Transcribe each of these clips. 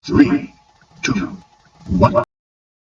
3, 2,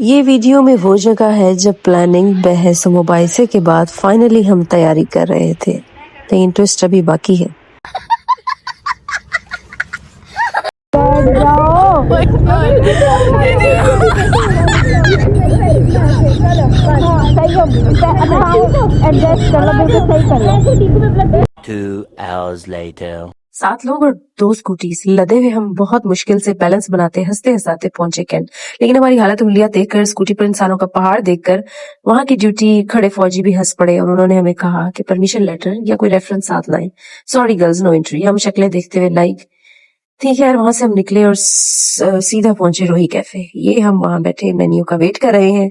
یہ ویڈیو میں وہ جگہ ہے جب پلاننگ بحث و مباحثے کے بعد فائنلی ہم تیاری کر رہے تھے، لیکن ٹوسٹ ابھی باقی ہے۔ Two hours later. 7 لوگ اور 2 اسکوٹیز لدے ہوئے ہم بہت مشکل سے بیلنس بناتے ہنستے ہنساتے پہنچے کینٹ، لیکن ہماری حالت انگلیاں دیکھ کر، اسکوٹی پر انسانوں کا پہاڑ دیکھ کر وہاں کی ڈیوٹی کھڑے فوجی بھی ہنس پڑے اور انہوں نے ہمیں کہا کہ پرمیشن لیٹر یا کوئی ریفرنس ساتھ لائیں۔ Sorry girls, no entry. ہم شکلیں دیکھتے ہوئے ٹھیک ہے، وہاں سے ہم نکلے اور سیدھا پہنچے روہی کیفے۔ یہ ہم وہاں بیٹھے مینیو کا ویٹ کر رہے ہیں۔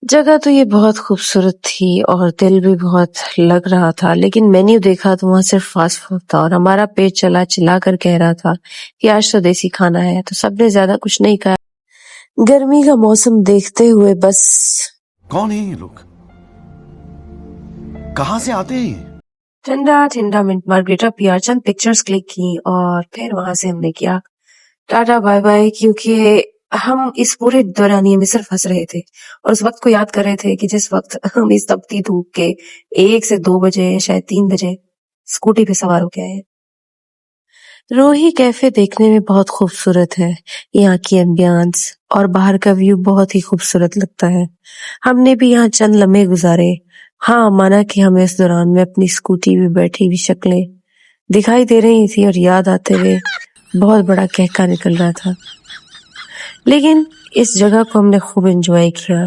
جگہ تو یہ بہت خوبصورت تھی اور دل بھی بہت لگ رہا تھا، لیکن مینیو دیکھا تو وہاں صرف فاسٹ فوڈ تھا اور ہمارا پیٹ چلا چلا کر کہہ رہا تھا کہ آج تو دیسی کھانا ہے، تو سب نے زیادہ کچھ نہیں کھایا۔ گرمی کا موسم دیکھتے ہوئے بس کون ہیں یہ لوگ؟ کہاں سے آتے ہیں؟ ٹھنڈا منٹ مارگریٹا پیا، چند پکچرز کلک کی اور پھر وہاں سے ہم نے کیا ٹاٹا بائے بائے، کیونکہ ہم اس پورے دورانیے میں صرف ہنس رہے تھے اور اس وقت کو یاد کر رہے تھے کہ جس وقت ہم اس تپتی دھوپ کے 1 سے 2 بجے شاید 3 بجے اسکوٹی پہ سوار ہو کے آئے۔ روہی کیفے دیکھنے میں بہت خوبصورت ہے، یہاں کی ایمبیانس اور باہر کا ویو بہت ہی خوبصورت لگتا ہے۔ ہم نے بھی یہاں چند لمحے گزارے۔ ہاں، مانا کہ ہمیں اس دوران میں اپنی اسکوٹی بھی بیٹھی ہوئی شکلیں دکھائی دے رہی تھی اور یاد آتے ہوئے بہت بڑا کہکا نکل رہا تھا، لیکن اس جگہ کو ہم نے خوب انجوائے کیا۔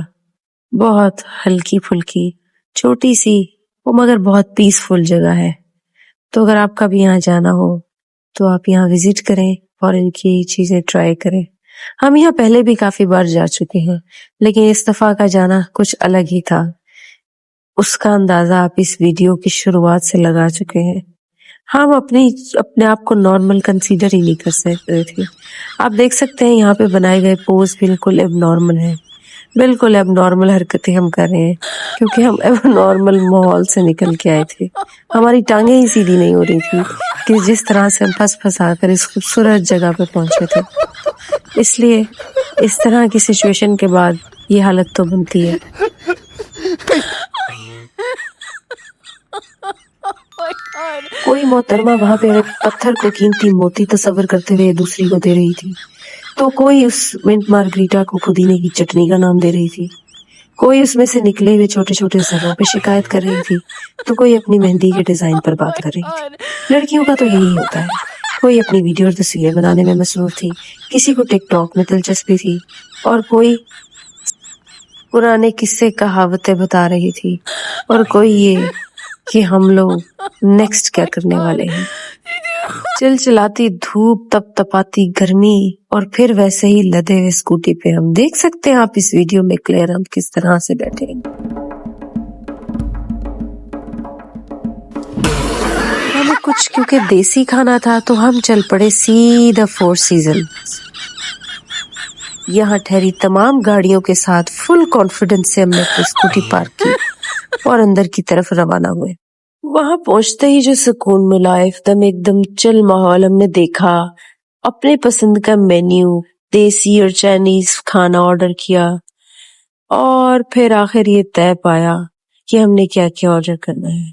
بہت ہلکی پھلکی چھوٹی سی وہ مگر بہت پیسفل جگہ ہے، تو اگر آپ کا بھی یہاں جانا ہو تو آپ یہاں وزٹ کریں اور ان کی چیزیں ٹرائی کریں۔ ہم یہاں پہلے بھی کافی بار جا چکے ہیں، لیکن اس دفعہ کا جانا کچھ الگ ہی تھا۔ اس کا اندازہ آپ اس ویڈیو کی شروعات سے لگا چکے ہیں۔ ہم اپنے آپ کو نارمل کنسیڈر ہی نہیں کر سکتے تھے۔ آپ دیکھ سکتے ہیں یہاں پہ بنائے گئے پوز بالکل اب نارمل ہیں، بالکل اب نارمل حرکتیں ہم کر رہے ہیں، کیونکہ ہم اب نارمل ماحول سے نکل کے آئے تھے۔ ہماری ٹانگیں ہی سیدھی نہیں ہو رہی تھی کہ جس طرح سے ہم پھنسا کر اس خوبصورت جگہ پہ پہنچے تھے۔ اس لیے اس طرح کی سچویشن کے بعد یہ حالت تو بنتی ہے۔ کوئی محترمہ وہاں پہ ایک پتھر کو قیمتی موتی تصور کرتے ہوئے دوسری کو دے رہی تھی، تو کوئی اس منٹ مارگریٹا کو پودینے کی چٹنی کا نام دے رہی تھی، کوئی اس میں سے نکلے ہوئے چھوٹے چھوٹے زروں پہ شکایت کر رہی تھی، تو کوئی اپنی مہندی کے ڈیزائن پر بات کر رہی تھی۔ لڑکیوں کا تو یہی ہوتا ہے، کوئی اپنی ویڈیو اور تصویریں بنانے میں مصروف تھی، کسی کو ٹک ٹاک میں دلچسپی تھی، اور کوئی پرانے قصے کہاوتیں بتا رہی تھی، اور کوئی یہ کہ ہم لوگ نیکسٹ کیا کرنے والے ہیں۔ چلچلاتی دھوپ، تپ تپاتی گرمی، اور پھر ویسے ہی لدے ہوئے اسکوٹی پہ ہم دیکھ سکتے ہیں آپ اس ویڈیو میں کلیئر ہم کس طرح سے بیٹھے ہیں۔ ہمیں کچھ کیونکہ دیسی کھانا تھا تو ہم چل پڑے سیدھا 4 سیزنز۔ یہاں ٹھہری تمام گاڑیوں کے ساتھ فل کانفیڈنس سے ہم نے اپنی اسکوٹی پارک کی اور اندر کی طرف روانہ ہوئے۔ وہاں پہنچتے ہی جو سکون ملا، ایک دم چل ماحول ہم نے دیکھا، اپنے پسند کا مینیو دیسی اور چائنیز کھانا آرڈر کیا، اور پھر آخر یہ طے پایا کہ ہم نے کیا کیا آرڈر کرنا ہے۔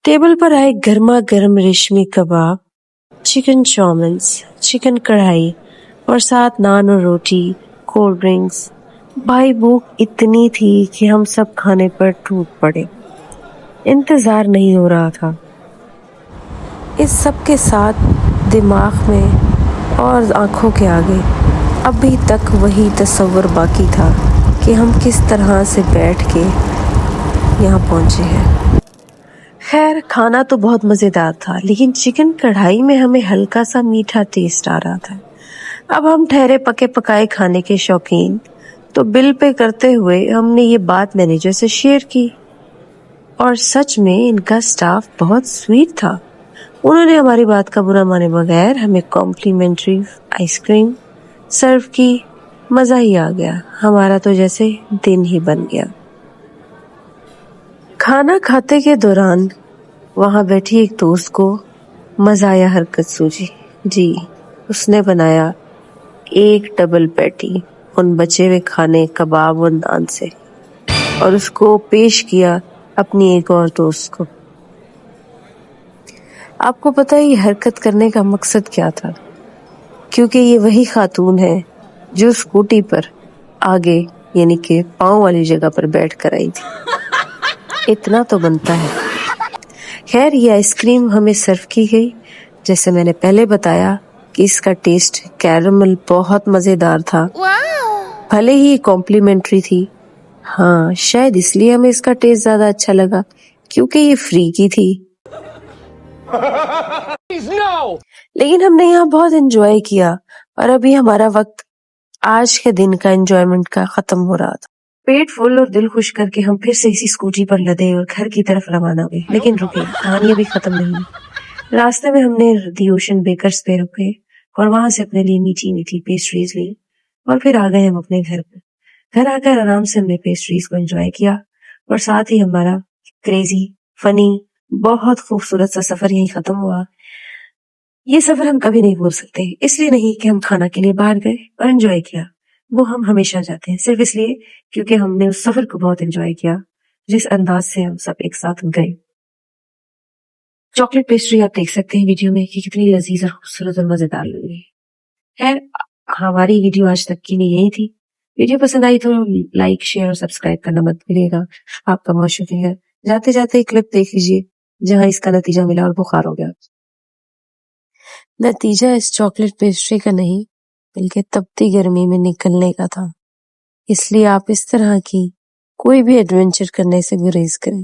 ٹیبل پر آئے گرما گرم ریشمی کباب، چکن چاؤمنس، چکن کڑھائی اور ساتھ نان اور روٹی، کولڈ ڈرنکس۔ بھائی بھوک اتنی تھی کہ ہم سب کھانے پر ٹوٹ پڑے، انتظار نہیں ہو رہا تھا۔ اس سب کے ساتھ دماغ میں اور آنکھوں کے آگے ابھی تک وہی تصور باقی تھا کہ ہم کس طرح سے بیٹھ کے یہاں پہنچے ہیں۔ خیر، کھانا تو بہت مزیدار تھا، لیکن چکن کڑھائی میں ہمیں ہلکا سا میٹھا ٹیسٹ آ رہا تھا۔ اب ہم ٹھہرے پکے پکائے کھانے کے شوقین، تو بل پے کرتے ہوئے ہم نے یہ بات مینیجر سے شیئر کی، اور سچ میں ان کا سٹاف بہت سویٹ تھا۔ انہوں نے ہماری بات کا برا مانے بغیر ہمیں کمپلیمنٹری آئس کریم سرو کی۔ مزہ ہی آ گیا، ہمارا تو جیسے دن ہی بن گیا۔ کھانا کھاتے کے دوران وہاں بیٹھی ایک دوست کو مزایا حرکت سوجی. جی اس نے بنایا ایک ڈبل پیٹی ان بچے ہوئے کھانے کباب اور نان سے اور اس کو پیش کیا اپنی ایک اور دوست کو. آپ کو پتہ ہے یہ حرکت کرنے کا مقصد کیا تھا؟ کیونکہ یہ وہی خاتون ہے جو اسکوٹی پر آگے یعنی کہ پاؤں والی جگہ پر بیٹھ کر آئی تھی. اتنا تو بنتا ہے. خیر یہ آئس کریم ہمیں سرو کی گئی. جیسے میں نے پہلے بتایا کہ اس کا ٹیسٹ کیرمل بہت مزیدار تھا. بھلے ہی کمپلیمنٹری تھی. ہاں شاید اس لیے ہمیں اس کا ٹیسٹ زیادہ اچھا لگا کیونکہ یہ فری کی تھی. لیکن ہم نے یہاں بہت انجوائے کیا اور ابھی ہمارا وقت آج کے دن کا انجوائمنٹ کا ختم ہو رہا تھا. پیٹ فل اور دل خوش کر کے ہم پھر سے اسی اسکوٹی پر لدے اور گھر کی طرف روانہ ہوئے. لیکن رکے کہانی ابھی ختم نہیں ہوئی. راستے میں ہم نے دی اوشن بیکرز پہ رکے اور وہاں سے اپنے لیے میٹھی میٹھی پیسٹریز لی اور پھر آ گئے ہم اپنے گھر پہ. گھر آ کر آرام سے ہم نے پیسٹریز کو انجوائے کیا اور ساتھ ہی ہمارا کریزی فنی بہت خوبصورت سا سفر یہیں ختم ہوا. یہ سفر ہم کبھی نہیں بھول سکتے. اس لیے نہیں کہ ہم کھانا کے لیے باہر گئے اور انجوائے کیا. وہ ہم ہمیشہ جاتے ہیں صرف اس لیے کیونکہ ہم نے اس سفر کو بہت انجوائے کیا جس انداز سے ہم سب ایک ساتھ گئے. چاکلیٹ پیسٹری آپ دیکھ سکتے ہیں ویڈیو میں کہ کتنی لذیذ اور خوبصورت اور مزیدار لگ رہی ہے. خیر ہماری ویڈیو آج تک کی لیے یہی تھی. ویڈیو پسند آئی تو لائک شیئر اور سبسکرائب کرنا مت بھولیے گا. آپ کا بہت شکریہ. جاتے جاتے ایک کلپ دیکھ لیجیے جہاں اس کا نتیجہ ملا اور بخار ہو گیا. نتیجہ اس چاکلیٹ پیسٹری کا نہیں بلکہ تپتی گرمی میں نکلنے کا تھا. اس لیے آپ اس طرح کی کوئی بھی ایڈونچر کرنے سے گریز کریں.